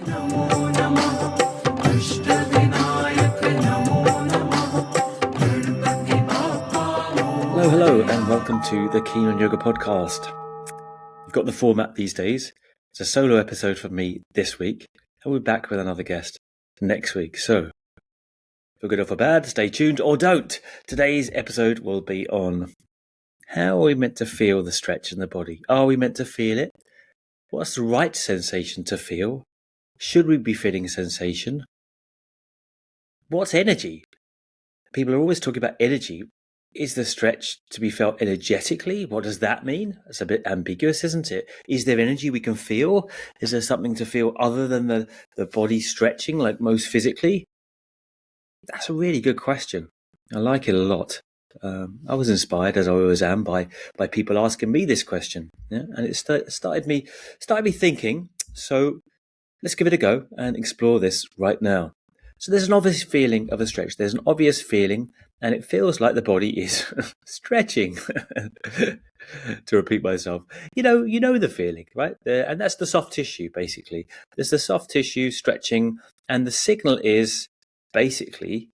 नमो नमः अष्टविनायक नमो नमः Ganpati Bappa Hello, and welcome to the Keen on Yoga podcast. You've got the format these days. It's a solo episode from me this week, and we're back with another guest next week. So, for good or for bad, stay tuned or don't. Today's episode will be on how are we meant to feel the stretch in the body? Are we meant to feel it? What's the right sensation to feel? Should we be feeling sensation? What's energy? People are always talking about energy. Is the stretch to be felt energetically? What does that mean? It's a bit ambiguous, isn't it? Is there energy we can feel? Is there something to feel other than the body stretching, like most physically? That's a really good question. I like it a lot. I was inspired, as I always am, by people asking me this question, and it started me thinking. So let's give it a go and explore this right now. So there's an obvious feeling of a stretch. There's an obvious feeling, and it feels like the body is stretching. To repeat myself, you know the feeling, right? And that's the soft tissue, basically. There's the soft tissue stretching, and the signal is basically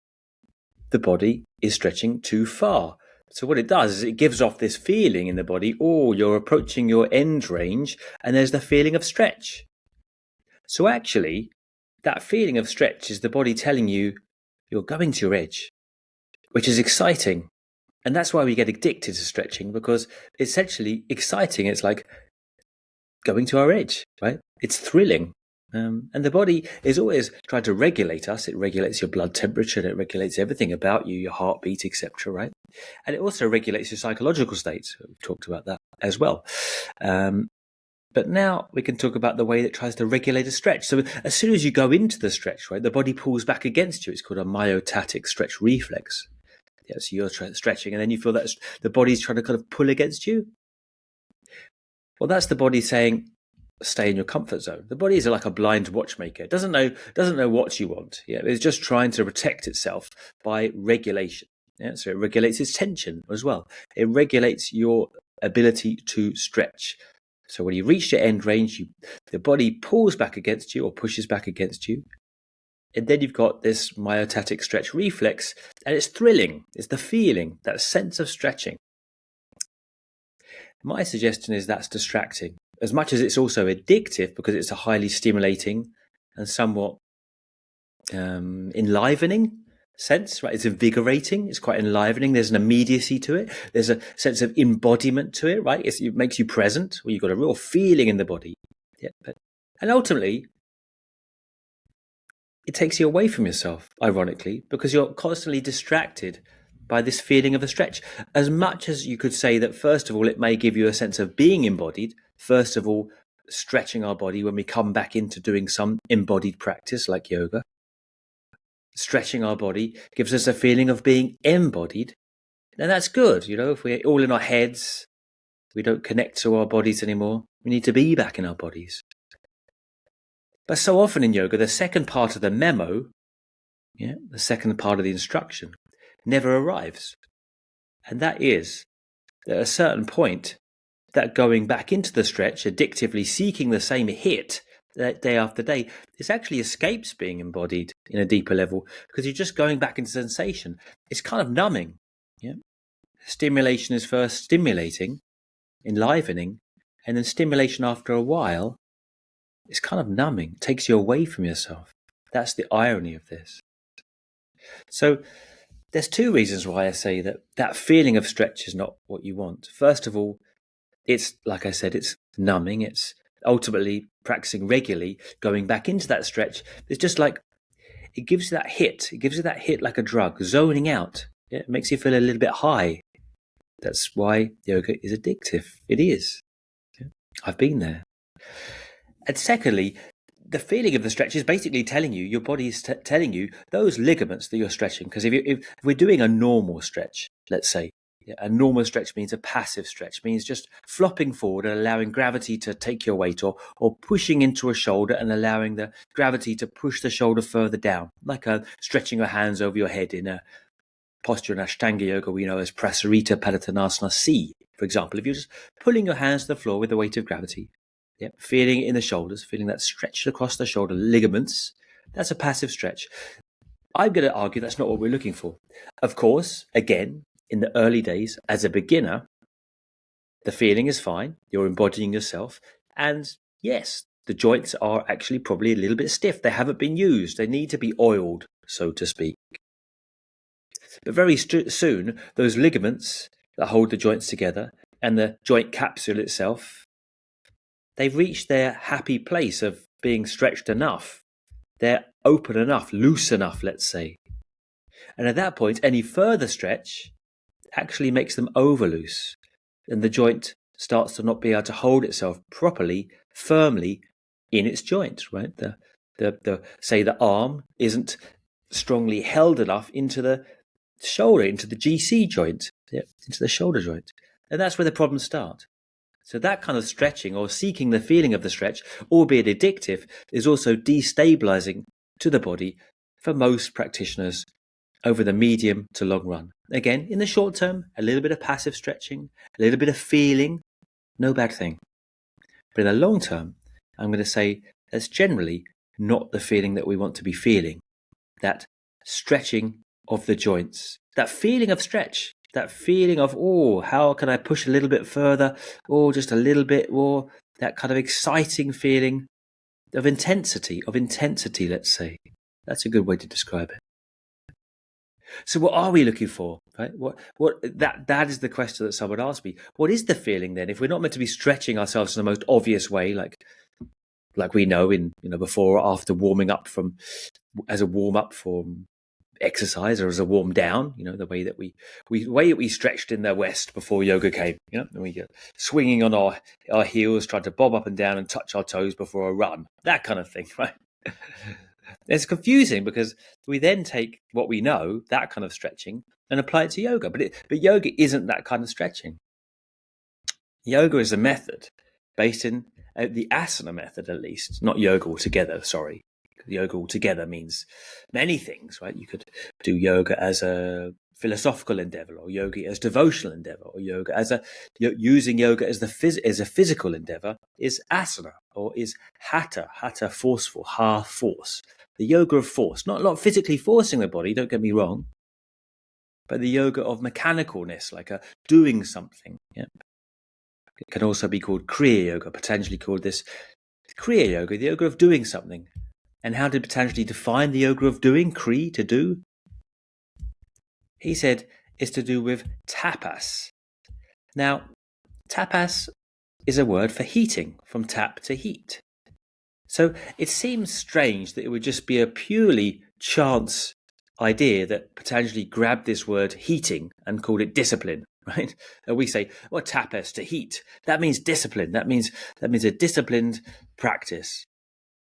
the body is stretching too far. So what it does is it gives off this feeling in the body, oh, you're approaching your end range, and there's the feeling of stretch. So actually, that feeling of stretch is the body telling you you're going to your edge, which is exciting. And that's why we get addicted to stretching, because it's essentially exciting. It's like going to our edge, right? It's thrilling. And the body is always trying to regulate us. It regulates your blood temperature, and it regulates everything about you, your heartbeat, etc., right? And it also regulates your psychological states. We've talked about that as well. But now we can talk about the way that it tries to regulate a stretch. So as soon as you go into the stretch, right, the body pulls back against you. It's called a myotatic stretch reflex. Yeah, so you're stretching, and then you feel that the body's trying to kind of pull against you. Well, that's the body saying, stay in your comfort zone. The body is like a blind watchmaker. It doesn't know what you want. Yeah, it's just trying to protect itself by regulation. Yeah, so it regulates its tension as well. It regulates your ability to stretch. So when you reach your end range, the body pulls back against you or pushes back against you. And then you've got this myotatic stretch reflex, and it's thrilling. It's the feeling, that sense of stretching. My suggestion is that's distracting, as much as it's also addictive because it's a highly stimulating and somewhat enlivening sense, right? It's invigorating. It's quite enlivening. There's an immediacy to it. There's a sense of embodiment to it, right? It makes you present, where you've got a real feeling in the body. Yeah, and ultimately, it takes you away from yourself, ironically, because you're constantly distracted by this feeling of a stretch. As much as you could say that, first of all, it may give you a sense of being embodied. First of all, stretching our body when we come back into doing some embodied practice like yoga. Stretching our body gives us a feeling of being embodied. And that's good. If we're all in our heads, we don't connect to our bodies anymore. We need to be back in our bodies. But so often in yoga, the second part of the memo, the second part of the instruction, never arrives. And that is that at a certain point, that going back into the stretch, addictively seeking the same hit day after day, this actually escapes being embodied in a deeper level, because you're just going back into sensation. It's kind of numbing. Yeah? Stimulation is first stimulating, enlivening, and then stimulation after a while is kind of numbing. It takes you away from yourself. That's the irony of this. So there's two reasons why I say that feeling of stretch is not what you want. First of all, it's, like I said, it's numbing. It's ultimately practicing regularly, going back into that stretch. It's just like, it gives you that hit. It gives you that hit like a drug, zoning out. Yeah, it makes you feel a little bit high. That's why yoga is addictive. It is. Yeah, I've been there. And secondly, the feeling of the stretch is basically telling you, your body is telling you those ligaments that you're stretching. Because if we're doing a normal stretch, let's say, a normal stretch means a passive stretch, means just flopping forward and allowing gravity to take your weight, or pushing into a shoulder and allowing the gravity to push the shoulder further down, like stretching your hands over your head in a posture in Ashtanga Yoga we know as Prasarita Padottanasana C, for example. If you're just pulling your hands to the floor with the weight of gravity, Yeah, feeling it in the shoulders, feeling that stretch across the shoulder ligaments. That's a passive stretch. I'm going to argue that's not what we're looking for. Of course, again, in the early days, as a beginner, the feeling is fine. You're embodying yourself. And yes, the joints are actually probably a little bit stiff. They haven't been used. They need to be oiled, so to speak. But very soon, those ligaments that hold the joints together and the joint capsule itself, they've reached their happy place of being stretched enough. They're open enough, loose enough, let's say. And at that point, any further stretch actually makes them over loose. And the joint starts to not be able to hold itself properly, firmly in its joint, right? Say the arm isn't strongly held enough into the shoulder, into the GC joint, into the shoulder joint. And that's where the problems start. So that kind of stretching or seeking the feeling of the stretch, albeit addictive, is also destabilizing to the body for most practitioners over the medium to long run. Again, in the short term, a little bit of passive stretching, a little bit of feeling, no bad thing. But in the long term, I'm going to say that's generally not the feeling that we want to be feeling. That stretching of the joints, that feeling of stretch, that feeling of, oh, how can I push a little bit further, or just a little bit more, that kind of exciting feeling of intensity, let's say. That's a good way to describe it. So what are we looking for? Right? That is the question that someone asked me. What is the feeling then? If we're not meant to be stretching ourselves in the most obvious way, like we know before or after warming up as a warm up for exercise or as a warm down, the way that we stretched in the West before yoga came, and we get swinging on our heels, trying to bob up and down and touch our toes before a run, that kind of thing, right? It's confusing because we then take what we know, that kind of stretching, and apply it to yoga. But yoga isn't that kind of stretching. Yoga is a method based in the asana method, at least, not yoga altogether, sorry. Yoga altogether means many things, right? You could do yoga as a philosophical endeavor, or yoga as devotional endeavor, or yoga as using yoga as a physical endeavor is asana, or is hatha forceful, force. The yoga of force, not physically forcing the body, don't get me wrong, but the yoga of mechanicalness, like doing something. Yeah. It can also be called Kriya Yoga, potentially called this Kriya Yoga, the yoga of doing something. And how did Patanjali define the yoga of doing, Kri, to do? He said it's to do with tapas. Now, tapas is a word for heating, from tap to heat. So it seems strange that it would just be a purely chance idea that Patanjali grabbed this word heating and called it discipline, right? And we say, well, tapas, to heat. That means discipline. That means a disciplined practice.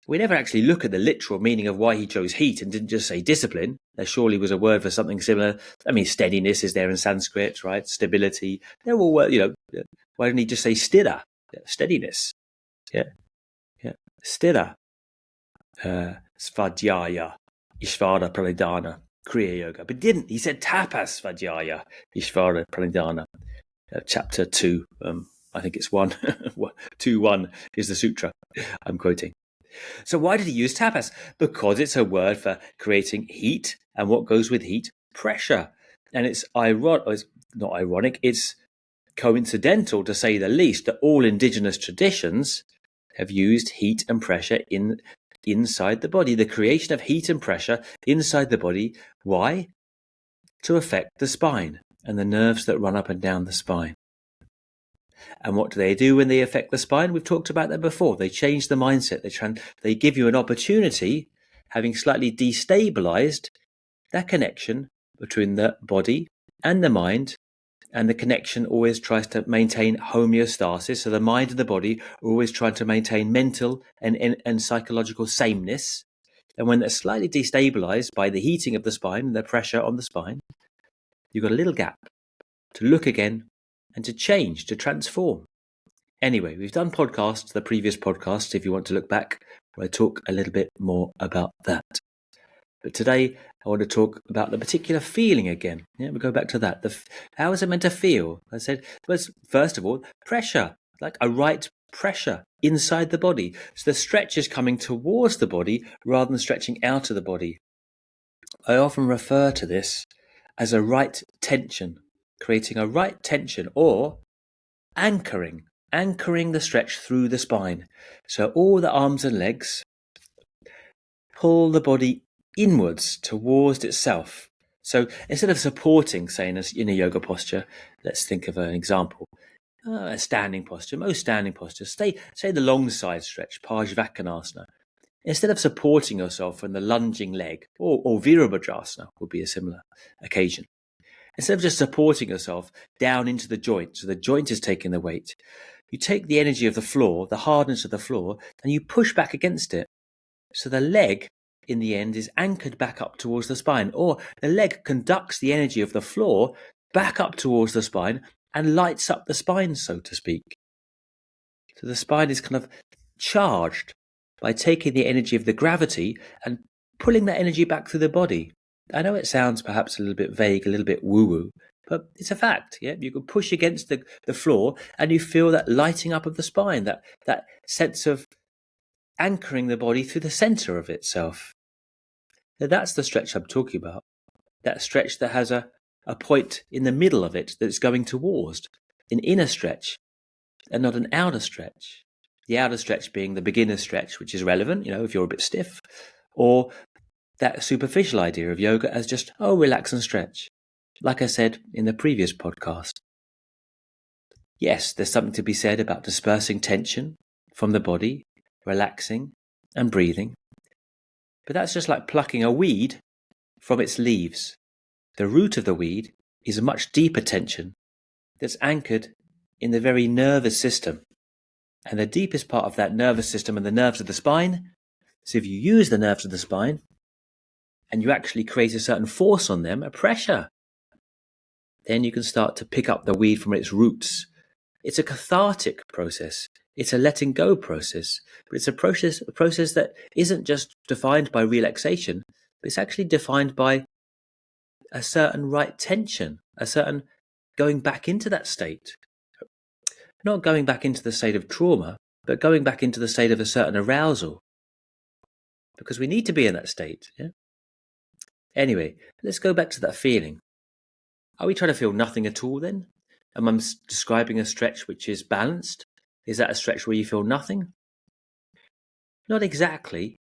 We never actually look at the literal meaning of why he chose heat and didn't just say discipline. There surely was a word for something similar. I mean, steadiness is there in Sanskrit, right? Stability. They're all words, why didn't he just say stira? Steadiness. Yeah. Stira. Svadhyaya. Ishvara Pranidhana. Kriya Yoga. But didn't. He said tapas svadhyaya. Ishvara Pranidhana. Chapter 2. I think it's 1. 2.1 is the sutra I'm quoting. So why did he use tapas? Because it's a word for creating heat, and what goes with heat? Pressure. And it's not ironic, it's coincidental, to say the least, that all indigenous traditions have used heat and pressure inside the body, the creation of heat and pressure inside the body. Why? To affect the spine and the nerves that run up and down the spine. And what do they do when they affect the spine? We've talked about that before. They change the mindset. They give you an opportunity, having slightly destabilized that connection between the body and the mind. And the connection always tries to maintain homeostasis. So the mind and the body are always trying to maintain mental and psychological sameness. And when they're slightly destabilized by the heating of the spine and the pressure on the spine, you've got a little gap to look again and to change, to transform. Anyway, we've done podcasts, the previous podcasts, if you want to look back, where I talk a little bit more about that. But today, I want to talk about the particular feeling again. Yeah, we go back to that. How is it meant to feel? I said, well, first of all, pressure, like a right pressure inside the body. So the stretch is coming towards the body rather than stretching out of the body. I often refer to this as a right tension, creating a right tension, or anchoring the stretch through the spine. So all the arms and legs pull the body inwards towards itself. So instead of supporting, say in a yoga posture, let's think of an example. A standing posture, most standing postures, say the long side stretch, Pajvakonasana. Instead of supporting yourself from the lunging leg, or Virabhadrasana would be a similar occasion. Instead of just supporting yourself down into the joint, so the joint is taking the weight, you take the energy of the floor, the hardness of the floor, and you push back against it. So the leg, in the end, is anchored back up towards the spine, or the leg conducts the energy of the floor back up towards the spine and lights up the spine, so to speak. So the spine is kind of charged by taking the energy of the gravity and pulling that energy back through the body. I know it sounds perhaps a little bit vague, a little bit woo-woo, but it's a fact. Yeah, you can push against the floor and you feel that lighting up of the spine, that sense of anchoring the body through the center of itself. Now that's the stretch I'm talking about. That stretch that has a point in the middle of it that's going towards, an inner stretch and not an outer stretch. The outer stretch being the beginner stretch, which is relevant, if you're a bit stiff, or that superficial idea of yoga as just, relax and stretch. Like I said in the previous podcast. Yes, there's something to be said about dispersing tension from the body, relaxing and breathing. But that's just like plucking a weed from its leaves. The root of the weed is a much deeper tension that's anchored in the very nervous system. And the deepest part of that nervous system and the nerves of the spine, so if you use the nerves of the spine and you actually create a certain force on them, a pressure, then you can start to pick up the weed from its roots. It's a cathartic process. It's a letting go process. But it's a process that isn't just defined by relaxation, but it's actually defined by a certain right tension, a certain going back into that state. Not going back into the state of trauma, but going back into the state of a certain arousal. Because we need to be in that state. Yeah? Anyway, let's go back to that feeling. Are we trying to feel nothing at all then? Am I describing a stretch which is balanced? Is that a stretch where you feel nothing? Not exactly.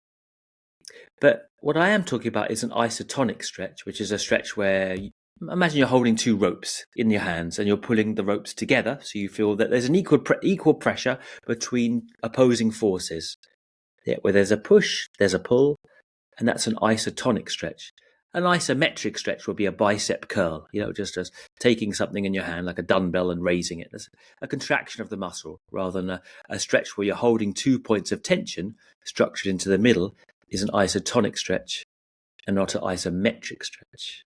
But what I am talking about is an isotonic stretch, which is a stretch where imagine you're holding two ropes in your hands and you're pulling the ropes together, so you feel that there's an equal pressure between opposing forces. Yeah, where there's a push, there's a pull, and that's an isotonic stretch. An isometric stretch would be a bicep curl, just as taking something in your hand like a dumbbell and raising it. That's a contraction of the muscle rather than a stretch where you're holding 2 points of tension structured into the middle is an isotonic stretch and not an isometric stretch.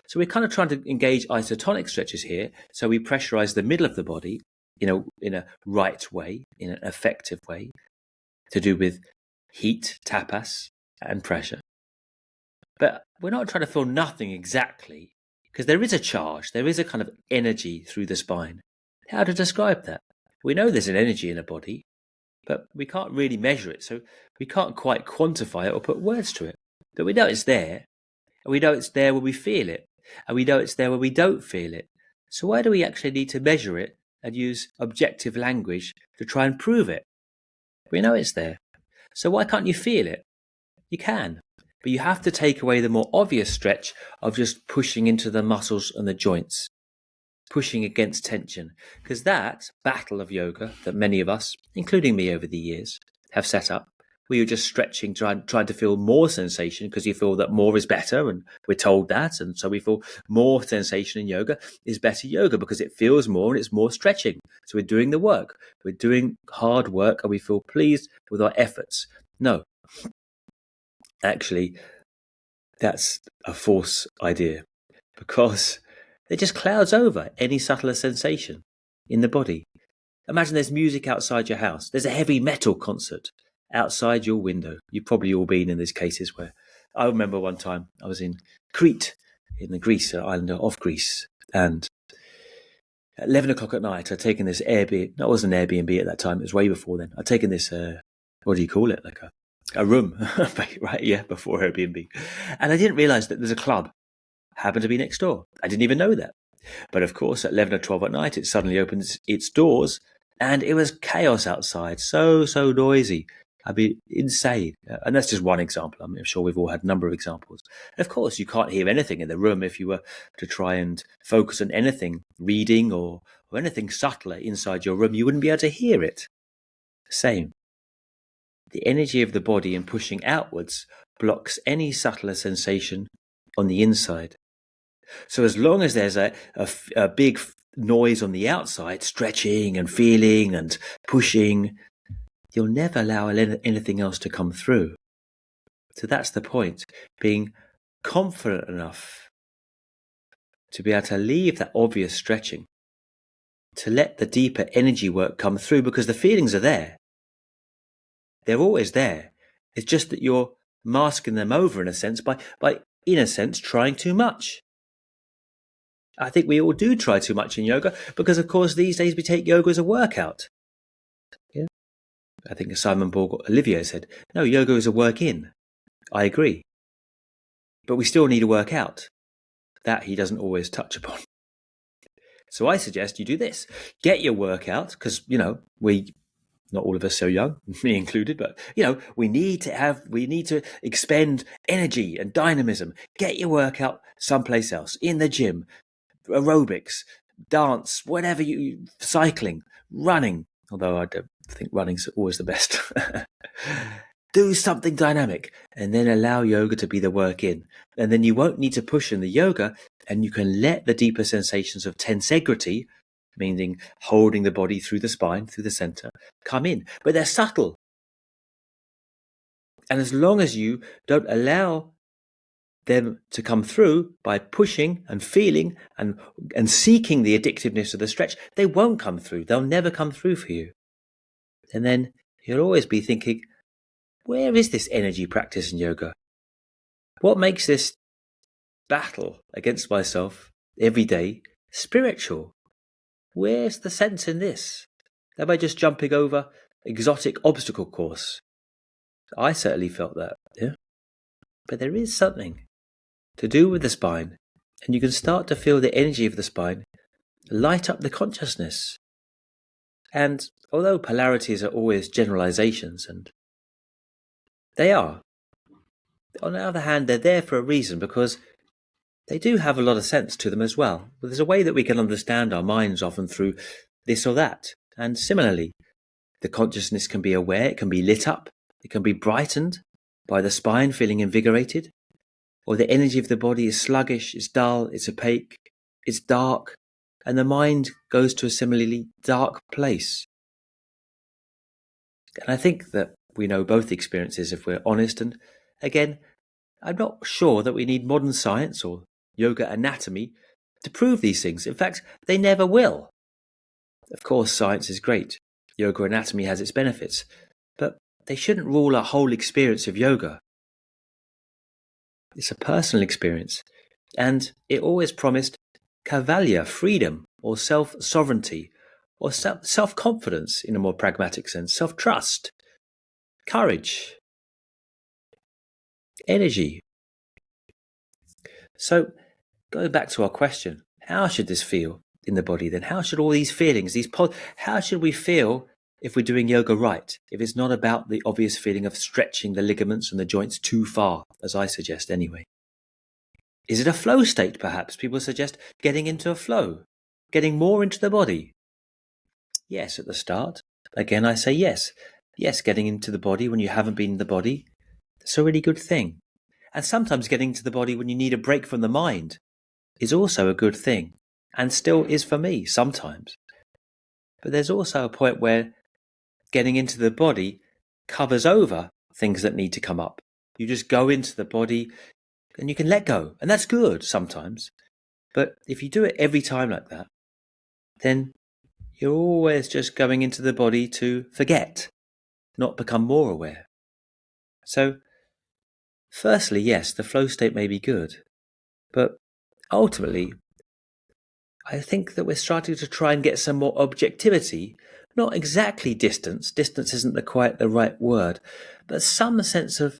So we're kind of trying to engage isotonic stretches here. So we pressurize the middle of the body in a right way, in an effective way, to do with heat, tapas, and pressure. But we're not trying to feel nothing exactly, because there is a charge, there is a kind of energy through the spine. How to describe that? We know there's an energy in a body, but we can't really measure it, so we can't quite quantify it or put words to it. But we know it's there, and we know it's there when we feel it, and we know it's there when we don't feel it. So why do we actually need to measure it and use objective language to try and prove it? We know it's there. So why can't you feel it? You can. But you have to take away the more obvious stretch of just pushing into the muscles and the joints, pushing against tension. Because that battle of yoga that many of us, including me over the years, have set up, where you're just stretching, trying to feel more sensation because you feel that more is better, and we're told that. And so we feel more sensation in yoga is better yoga because it feels more and it's more stretching. So we're doing the work. We're doing hard work and we feel pleased with our efforts. No. Actually, that's a false idea because it just clouds over any subtler sensation in the body. Imagine there's music outside your house. There's a heavy metal concert outside your window. You've probably all been in these cases where I remember one time I was in Crete, in the Greece, an island off Greece, and At 11 o'clock at night, I'd taken this Airbnb. No, it wasn't an Airbnb at that time. It was way before then. I'd taken this, what do you call it? Like a room, right? Yeah, before Airbnb. And I didn't realize that there's a club happened to be next door. I didn't even know that. But of course, at 11 or 12 at night, it suddenly opens its doors and it was chaos outside. So noisy. I'd be insane. And that's just one example. I'm sure we've all had a number of examples. And of course, you can't hear anything in the room if you were to try and focus on anything, reading or anything subtler inside your room. You wouldn't be able to hear it. Same. The energy of the body in pushing outwards blocks any subtler sensation on the inside. So as long as there's a big noise on the outside, stretching and feeling and pushing, you'll never allow anything else to come through. So that's the point, being confident enough to be able to leave that obvious stretching, to let the deeper energy work come through, because the feelings are there. They're always there. It's just that you're masking them over in a sense by in a sense, trying too much. I think we all do try too much in yoga because, of course, these days we take yoga as a workout. Yeah. I think Simon Borg-Olivier said, no, yoga is a work in. I agree. But we still need a workout. That he doesn't always touch upon. So I suggest you do this. Get your workout, because, not all of us so young, me included, but, we need to expend energy and dynamism. Get your workout someplace else, in the gym, aerobics, dance, whatever cycling, running, although I don't think running's always the best. Do something dynamic and then allow yoga to be the work in. And then you won't need to push in the yoga, and you can let the deeper sensations of tensegrity, meaning holding the body through the spine, through the center, come in. But they're subtle. And as long as you don't allow them to come through by pushing and feeling and seeking the addictiveness of the stretch, they won't come through. They'll never come through for you. And then you'll always be thinking, where is this energy practice in yoga? What makes this battle against myself every day spiritual? Where's the sense in this? Am I just jumping over exotic obstacle course? I certainly felt that, yeah. But there is something to do with the spine, and you can start to feel the energy of the spine light up the consciousness. And although polarities are always generalizations, and they are, on the other hand, they're there for a reason, because they do have a lot of sense to them as well. But there's a way that we can understand our minds often through this or that. And similarly, the consciousness can be aware, it can be lit up, it can be brightened by the spine feeling invigorated, or the energy of the body is sluggish, it's dull, it's opaque, it's dark, and the mind goes to a similarly dark place. And I think that we know both experiences if we're honest. And again, I'm not sure that we need modern science or yoga anatomy to prove these things. In fact, they never will. Of course, science is great. Yoga anatomy has its benefits, but they shouldn't rule our whole experience of yoga. It's a personal experience, and it always promised kaivalya, freedom, or self-sovereignty, or self-confidence in a more pragmatic sense, self-trust, courage, energy. So, going back to our question, how should this feel in the body then? How should all these feelings, how should we feel if we're doing yoga right? If it's not about the obvious feeling of stretching the ligaments and the joints too far, as I suggest anyway. Is it a flow state, perhaps? People suggest getting into a flow, getting more into the body. Yes, at the start. Again, I say yes. Yes, getting into the body when you haven't been in the body, that's a really good thing. And sometimes getting into the body when you need a break from the mind is also a good thing, and still is for me sometimes. But there's also a point where getting into the body covers over things that need to come up. You just go into the body and you can let go, and that's good sometimes. But if you do it every time like that, then you're always just going into the body to forget, not become more aware. So, firstly, yes, the flow state may be good, but ultimately, I think that we're starting to try and get some more objectivity, not exactly distance. Distance isn't quite the right word, but some sense of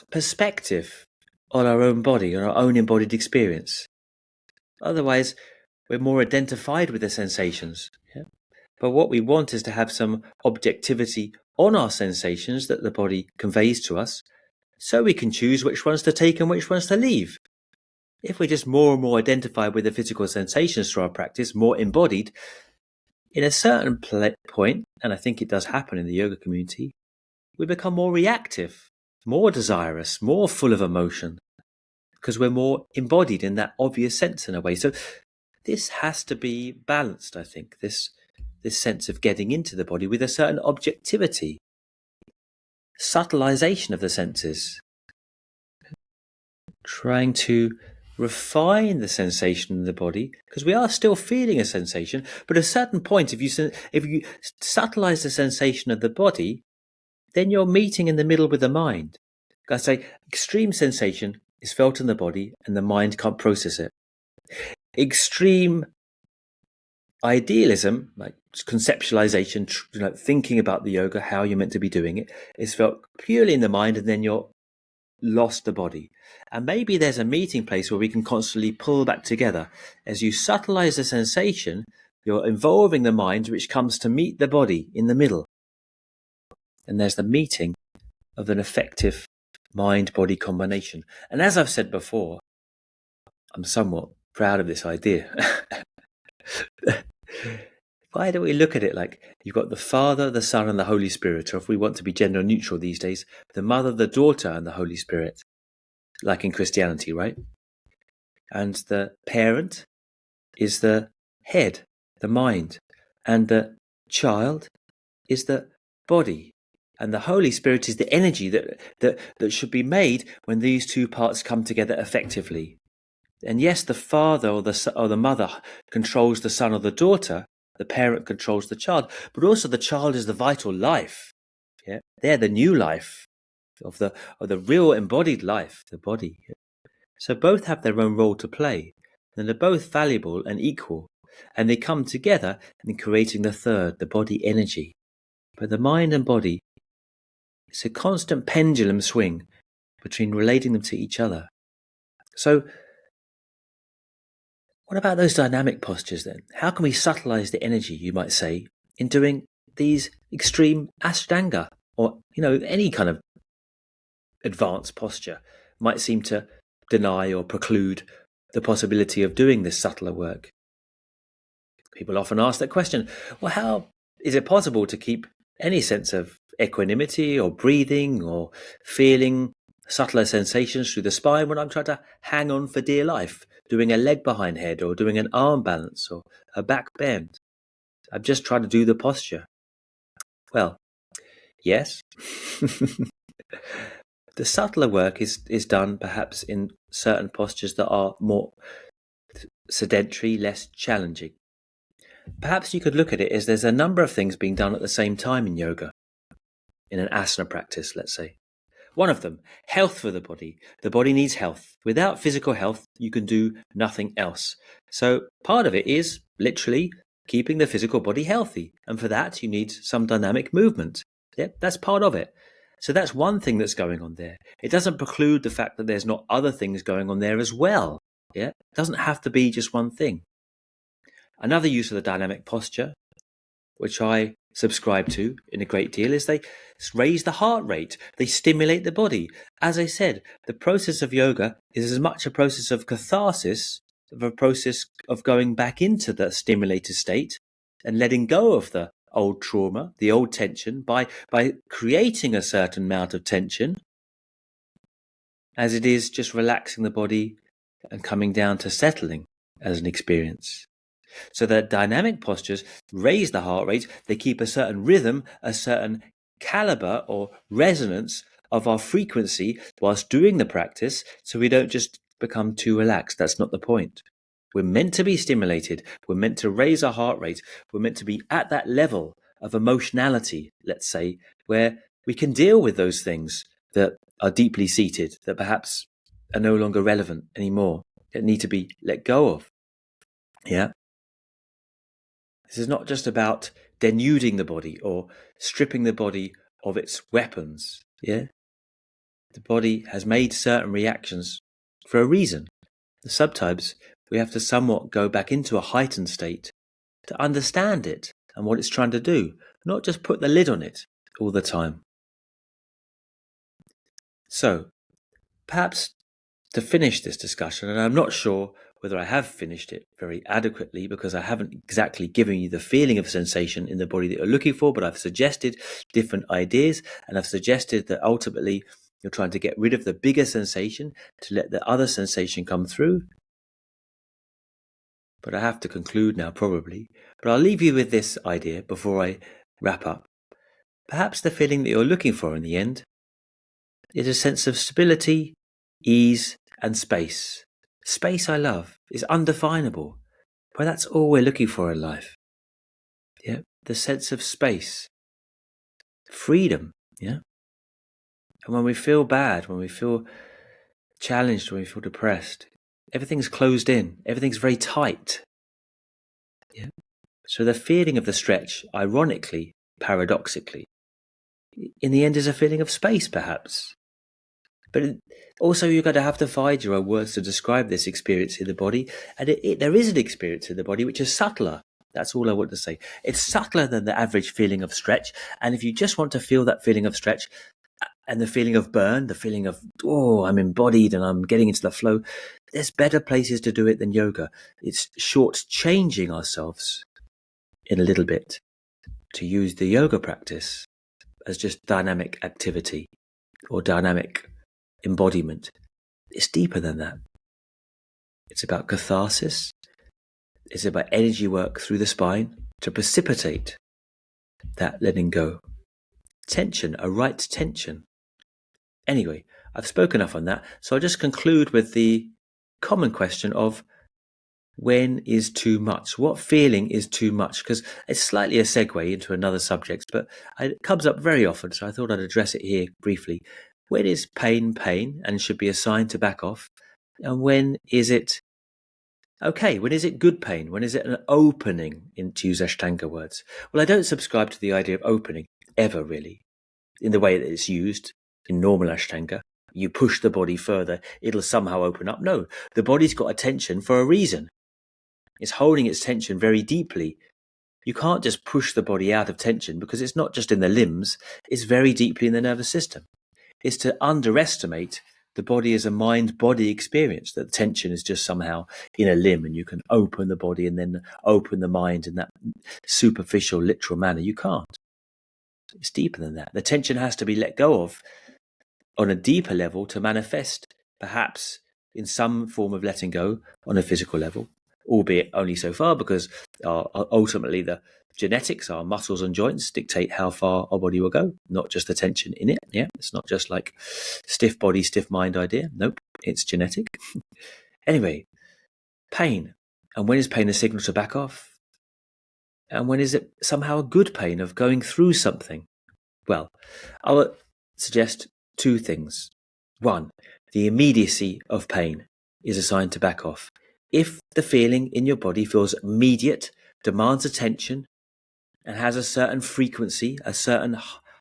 perspective on our own body, on our own embodied experience. Otherwise, we're more identified with the sensations. Yeah? But what we want is to have some objectivity on our sensations that the body conveys to us, so we can choose which ones to take and which ones to leave. If we're just more and more identified with the physical sensations through our practice, more embodied, in a certain point, and I think it does happen in the yoga community, we become more reactive, more desirous, more full of emotion, because we're more embodied in that obvious sense in a way. So this has to be balanced, I think, this sense of getting into the body with a certain objectivity, subtilization of the senses, trying to refine the sensation in the body, because we are still feeling a sensation, but at a certain point, if you subtilize the sensation of the body, then you're meeting in the middle with the mind. I say extreme sensation is felt in the body and the mind can't process it. Extreme idealism, like conceptualization, thinking about the yoga, how you're meant to be doing it, is felt purely in the mind, and then you're lost the body. And maybe there's a meeting place where we can constantly pull back together. As you subtilize the sensation, you're involving the mind, which comes to meet the body in the middle. And there's the meeting of an effective mind-body combination. And as I've said before, I'm somewhat proud of this idea. Why don't we look at it like you've got the Father, the Son, and the Holy Spirit, or if we want to be gender neutral these days, the Mother, the Daughter, and the Holy Spirit, like in Christianity, right? And the parent is the head, the mind, and the child is the body. And the Holy Spirit is the energy that should be made when these two parts come together effectively. And yes, the father or the mother controls the son or the daughter, the parent controls the child, but also the child is the vital life. Yeah, they're the new life of the real embodied life, the body. So both have their own role to play, and they're both valuable and equal, and they come together in creating the third, the body energy. But the mind and body, it's a constant pendulum swing between relating them to each other. So what about those dynamic postures then? How can we subtilize the energy, you might say, in doing these extreme ashtanga, or any kind of advanced posture might seem to deny or preclude the possibility of doing this subtler work? People often ask that question. Well, how is it possible to keep any sense of equanimity or breathing or feeling subtler sensations through the spine when I'm trying to hang on for dear life, doing a leg behind head or doing an arm balance or a back bend? I'm just trying to do the posture. Well, yes. The subtler work is done perhaps in certain postures that are more sedentary, less challenging. Perhaps you could look at it as there's a number of things being done at the same time in yoga, in an asana practice, let's say. One of them, health for the body. The body needs health. Without physical health, you can do nothing else. So part of it is literally keeping the physical body healthy. And for that, you need some dynamic movement. Yeah, that's part of it. So that's one thing that's going on there. It doesn't preclude the fact that there's not other things going on there as well. Yeah, it doesn't have to be just one thing. Another use of the dynamic posture, which I subscribe to in a great deal, is they raise the heart rate. They stimulate the body. As I said, the process of yoga is as much a process of catharsis, of a process of going back into the stimulated state and letting go of the old trauma, the old tension, by creating a certain amount of tension, as it is just relaxing the body and coming down to settling as an experience. So the dynamic postures raise the heart rate. They keep a certain rhythm, a certain caliber or resonance of our frequency whilst doing the practice, so we don't just become too relaxed. That's not the point. We're meant to be stimulated. We're meant to raise our heart rate. We're meant to be at that level of emotionality, let's say, where we can deal with those things that are deeply seated, that perhaps are no longer relevant anymore. that need to be let go of. Yeah. This is not just about denuding the body or stripping the body of its weapons. Yeah. The body has made certain reactions for a reason. Sometimes we have to somewhat go back into a heightened state to understand it and what it's trying to do, not just put the lid on it all the time. So, perhaps to finish this discussion, and I'm not sure whether I have finished it very adequately because I haven't exactly given you the feeling of sensation in the body that you're looking for, but I've suggested different ideas, and I've suggested that ultimately you're trying to get rid of the bigger sensation to let the other sensation come through. But I have to conclude now, probably. But I'll leave you with this idea before I wrap up. Perhaps the feeling that you're looking for in the end is a sense of stability, ease, and space. Space, I love, is undefinable, but that's all we're looking for in life. Yeah, the sense of space, freedom. Yeah, and when we feel bad, when we feel challenged, when we feel depressed, everything's closed in, everything's very tight. Yeah. So the feeling of the stretch, ironically, paradoxically, in the end is a feeling of space, perhaps. But also you're going to have to find your own words to describe this experience in the body. And there is an experience in the body which is subtler. That's all I want to say. It's subtler than the average feeling of stretch. And if you just want to feel that feeling of stretch and the feeling of burn, the feeling of, oh, I'm embodied and I'm getting into the flow, there's better places to do it than yoga. It's short-changing ourselves in a little bit to use the yoga practice as just dynamic activity or dynamic embodiment. It's deeper than that. It's about catharsis. It's about energy work through the spine to precipitate that letting go. Tension, a right tension. Anyway, I've spoken enough on that, so I'll just conclude with the common question of when is too much? What feeling is too much? Because it's slightly a segue into another subject, but it comes up very often, so I thought I'd address it here briefly. When is pain pain and should be assigned to back off? And when is it okay? When is it good pain? When is it an opening, to use Ashtanga words? Well, I don't subscribe to the idea of opening, ever really, in the way that it's used in normal Ashtanga. You push the body further, it'll somehow open up. No, the body's got a tension for a reason. It's holding its tension very deeply. You can't just push the body out of tension because it's not just in the limbs, it's very deeply in the nervous system. It's to underestimate the body as a mind-body experience, that tension is just somehow in a limb and you can open the body and then open the mind in that superficial, literal manner. You can't. It's deeper than that. The tension has to be let go of on a deeper level to manifest, perhaps in some form of letting go on a physical level, albeit only so far, because ultimately the genetics, our muscles and joints dictate how far our body will go, not just the tension in it. Yeah, it's not just like stiff body, stiff mind idea. Nope, it's genetic. Anyway, pain. And when is pain a signal to back off? And when is it somehow a good pain of going through something? Well, I would suggest two things. One, the immediacy of pain is a sign to back off. If the feeling in your body feels immediate, demands attention, and has a certain frequency, a certain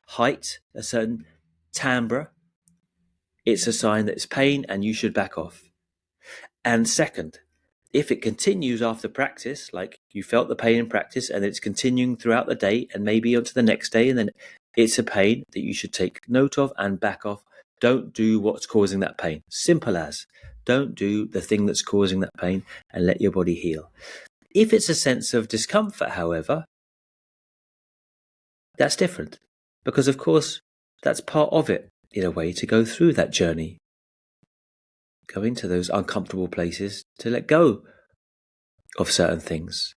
height, a certain timbre, it's a sign that it's pain and you should back off. And second, if it continues after practice, like you felt the pain in practice and it's continuing throughout the day and maybe onto the next day, and then it's a pain that you should take note of and back off. Don't do what's causing that pain. Simple as. Don't do the thing that's causing that pain and let your body heal. If it's a sense of discomfort, however, that's different. Because, of course, that's part of it, in a way, to go through that journey. Go into those uncomfortable places to let go of certain things.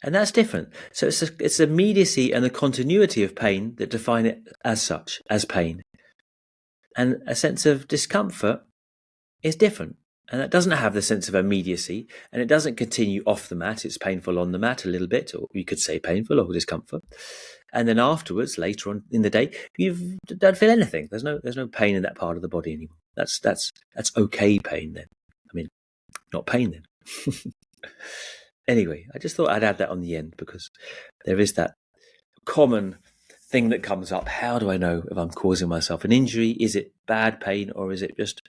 And that's different. So it's the immediacy and the continuity of pain that define it as such, as pain. And a sense of discomfort is different. And that doesn't have the sense of immediacy, and it doesn't continue off the mat. It's painful on the mat a little bit, or you could say painful or discomfort. And then afterwards, later on in the day, you don't feel anything. There's no pain in that part of the body anymore. That's okay pain then. I mean, not pain then. Anyway, I just thought I'd add that on the end because there is that common thing that comes up. How do I know if I'm causing myself an injury? Is it bad pain, or is it just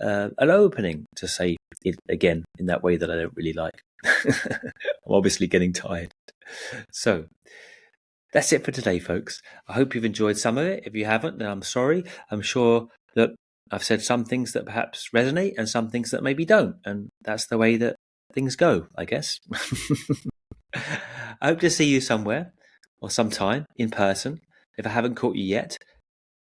an opening to say it again in that way that I don't really like? I'm obviously getting tired. So that's it for today, folks. I hope you've enjoyed some of it. If you haven't, then I'm sorry. I'm sure that I've said some things that perhaps resonate and some things that maybe don't. And that's the way that things go, I guess. I hope to see you somewhere or sometime in person. If I haven't caught you yet,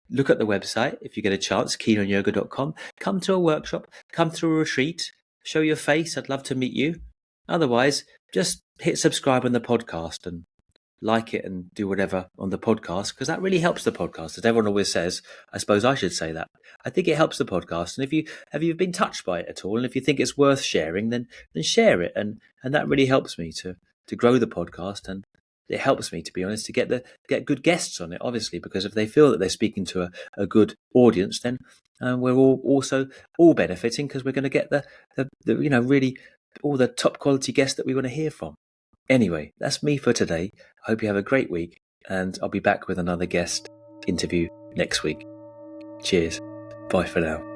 look at the website if you get a chance, keenonyoga.com. Come to a workshop, come to a retreat, show your face. I'd love to meet you. Otherwise, just hit subscribe on the podcast and like it and do whatever on the podcast, because that really helps the podcast. As everyone always says, I suppose I should say that. I think it helps the podcast. And if you've been touched by it at all, and if you think it's worth sharing, then share it. And that really helps me to grow the podcast, and it helps me, to be honest, to get good guests on it, obviously, because if they feel that they're speaking to a good audience, then we're all benefiting, because we're going to get the really all the top quality guests that we want to hear from. Anyway, that's me for today. I hope you have a great week, and I'll be back with another guest interview next week. Cheers. Bye for now.